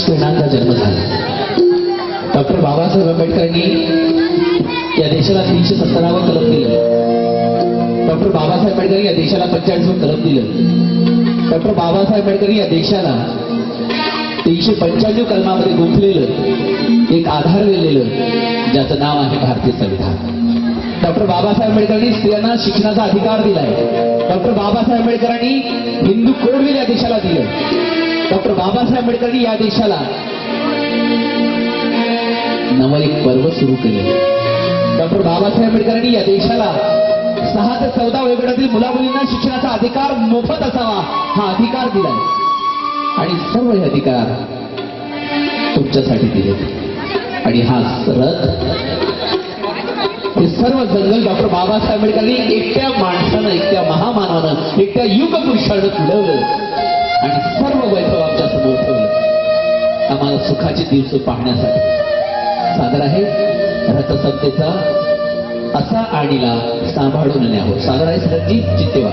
राजकारणाचा जन्म झाला। डॉक्टर बाबासाहेब आंबेडकरांनी या देशाला 317वा कलम दिलं। डॉक्टर बाबासाहेब आंबेडकर या देशाला 45वा कलम दिलं। डॉक्टर बाबासाहेब आंबेडकर या देशाला 395 कलमामध्ये गुंफलेलं एक आधार दिलेलं ज्याचं नाव आहे भारतीय संविधान। डॉक्टर बाबासाहेब आंबेडकरांनी स्त्रियांना शिक्षणाचा अधिकार दिलाय। डॉक्टर बाबासाहेब आंबेडकरांनी हिंदू कोड बिल या देशाला दिलं। डॉक्टर बाबासाहेब आंबेडकरांनी या देशाला नवं एक पर्व सुरू केलं। डॉक्टर बाबासाहेब आंबेडकरांनी या देशाला 6 ते 14 वयोगटातील मुलामुलींना शिक्षणाचा अधिकार मोफत असावा हा अधिकार दिलाय आणि सर्व हे अधिकार तुमच्यासाठी दिले। आणि हा हे सर्व जंगल डॉक्टर बाबासाहेब आंबेडकरांनी एकट्या माणसानं, एकट्या महामानवानं, एकट्या युग पुरुषानं फुलवलं आणि सर्व वैभव आमच्या समोर ठेवलं आम्हाला सुखाचे दिवस पाहण्यासाठी। सादर आहे रथसंतेचा असा आणीला सांभाळून न्यावं। सादर आहे सरजी चित्तेवा।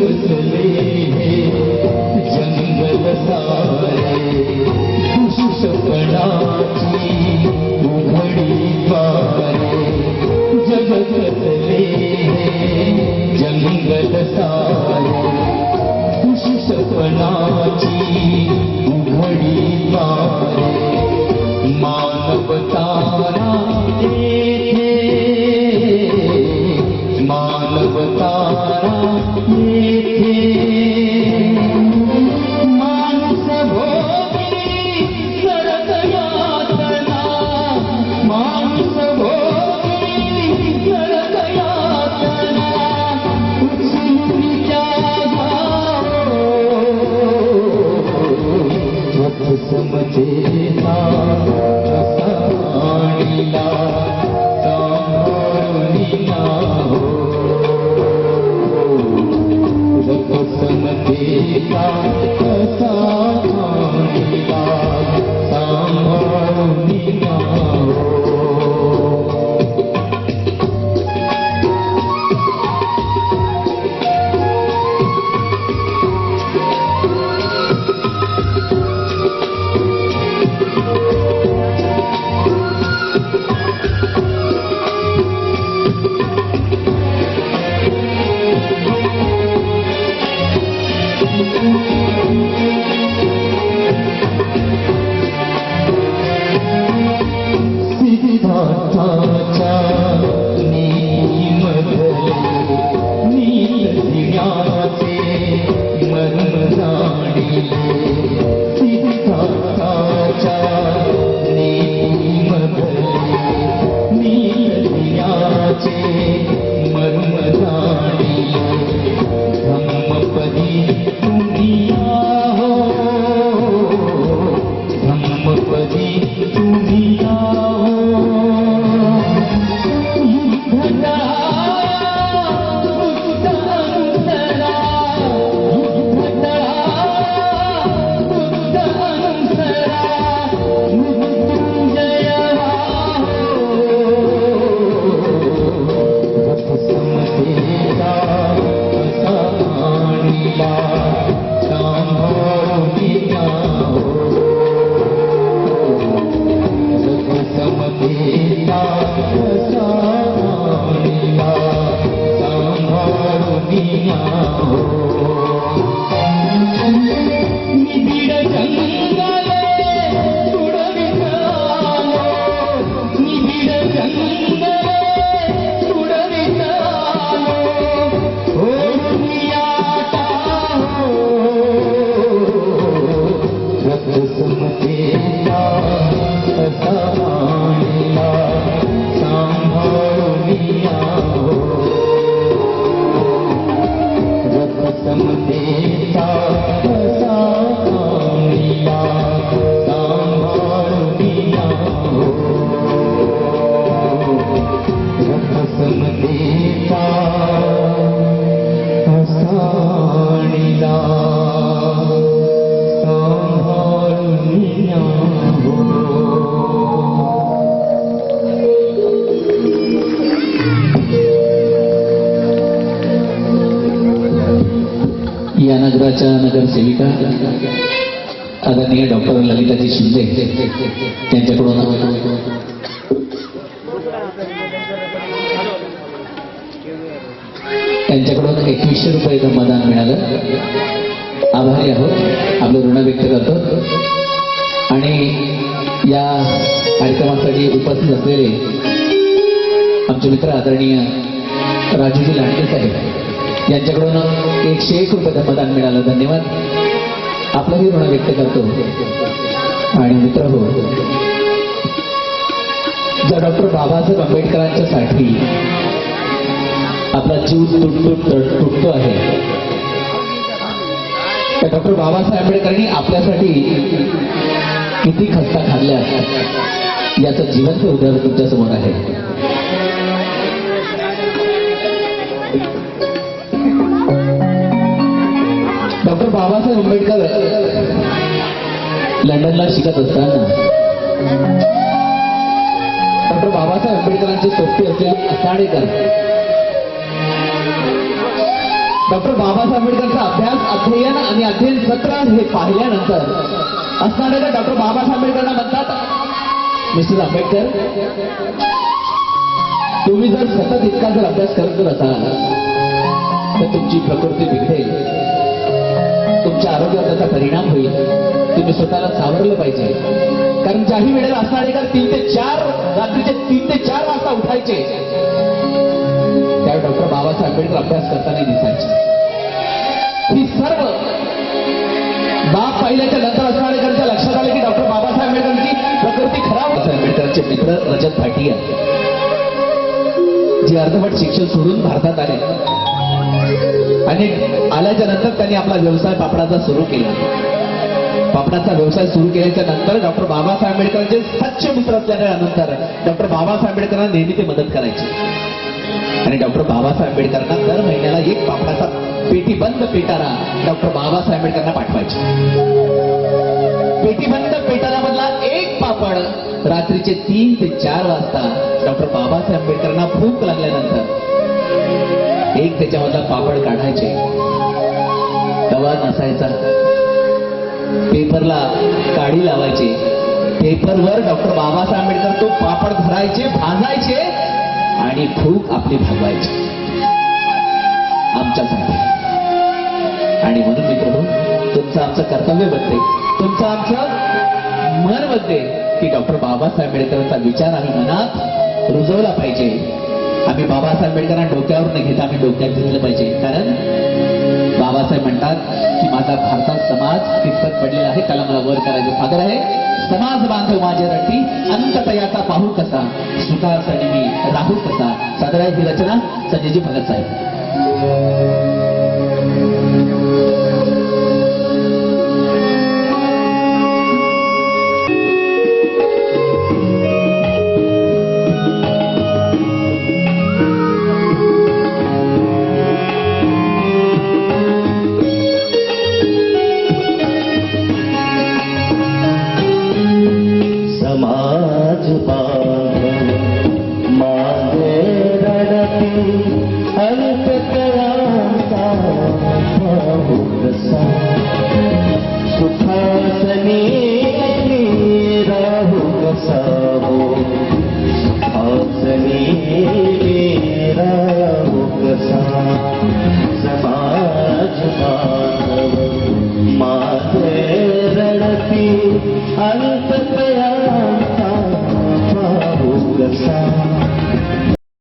कसले जंगल सारे दुष्पणाची उघडी द्वारे जग कसले जंगल सारे दुष्पणाची उघडी द्वारे मानवतारा येथे मानवतारा येथे माणूस भोगी नरक यातना माणूस भोगी नरक यातना उचलून समजेला आणीला सांभाळूनिया हो समजेला आणीला सांभाळूनिया हो सिद्धार्थाच्या नीतीमधले नीलदिव्याचे मर्म जाणिले सिद्धार्थाच्या नीतीमधले नीलदिव्याचे मर्म जाणिले धम्मपदी तुम्ही आहो धम्मपदी तुम्ही आहो या नगराच्या नगरसेविका आदरणीय डॉक्टर ललिताजी शिंदे त्यांच्याकडून त्यांच्याकडून 2100 रुपये मतदान मिळालं. आभारी आहोत, आपलं ऋण व्यक्त करतो. आणि या कार्यक्रमासाठी उपस्थित असलेले आमचे मित्र आदरणीय राजूजी लांडे साहेब यांच्याकडून 101 रुपये मतदान मिळालं. धन्यवाद. आपलंही ऋण व्यक्त करतो. आणि मित्र हो, जर डॉक्टर बाबासाहेब आंबेडकरांच्या साठी आपला जीव तुटतो आहे, तर डॉक्टर बाबासाहेब आंबेडकरांनी आपल्यासाठी किती खस्ता खाल्ल्या याचं जिवंत उदाहरण तुमच्या समोर आहे. डॉक्टर बाबासाहेब आंबेडकर लंडनला शिकत असताना डॉक्टर बाबासाहेब आंबेडकरांचे सोबती असलेले साडेकर डॉक्टर बाबासाहेब आंबेडकरचा अध्ययन आणि अध्ययन सत्र हे पाहिल्यानंतर असणाऱ्या डॉक्टर बाबासाहेब आंबेडकरांना म्हणतात, मिस्टर आंबेडकर, तुम्ही जर सतत इतका जर अभ्यास करत असाल तर तुमची प्रकृती बिघडेल, तुमच्या आरोग्यावर त्याचा परिणाम होईल. तुम्ही स्वतःला सावरलं पाहिजे. कारण ज्याही वेळेला असणारे का 3 ते 4 रात्रीचे 3 ते 4 वाजता उठायचे, त्या डॉक्टर बाबासाहेब आंबेडकर अभ्यास करताना दिसायचे. ही सर्व बाप पाहिल्याच्या नंतर असणाऱ्याच्या लक्षात आले की डॉक्टर बाबासाहेब आंबेडकरांची प्रकृती खराब होत. आंबेडकरांचे मित्र रजत भाटिया, जे अर्धवट शिक्षण सोडून भारतात आले आणि आल्याच्या नंतर त्यांनी आपला व्यवसाय पापडाचा सुरू केला. पापडाचा व्यवसाय सुरू केल्याच्या नंतर डॉक्टर बाबासाहेब आंबेडकरांचे सच्चे मित्र असल्यानंतर डॉक्टर बाबासाहेब आंबेडकरांना नेहमी ते मदत करायचे. आणि डॉक्टर बाबासाहेब आंबेडकरांना दर महिन्याला एक पापडाचा पेटीबंद पेटारा डॉक्टर बाबासाहेब आंबेडकरांना पाठवायचे. पेटीबंद पेटारामधला एक पापड रात्रीचे 3 ते 4 वाजता डॉक्टर बाबासाहेब आंबेडकरांना भूक लागल्यानंतर एक त्याच्यामधला पापड काढायचे. तवा नसायचा, पेपरला काडी लावायचे, पेपरवर डॉक्टर बाबासाहेब आंबेडकर तो पापड धरायचे, भाजायचे आणि भूक आपली भागवायची आमच्यासाठी. आणि म्हणून मित्र, तुमचं आमचं कर्तव्य बनते, तुमचं आमचं मन बनते की डॉक्टर बाबासाहेब आंबेडकरांचा विचार आम्ही मनात रुजवला पाहिजे. आम्ही बाबासाहेब आंबेडकरांना डोक्यावर न घेता आम्ही डोक्यात घेतलं पाहिजे. कारण बाबासाहेब म्हणतात की माझा भारतात समाज कितपत पडलेला आहे, त्याला मला वर करायचं सादर आहे. समाज बांधव माझे रटी, अंततयाचा पाहू कसा, सुखासनी मी राहू कसा. सादर आहे ही रचना संजयजी भगत साहेब.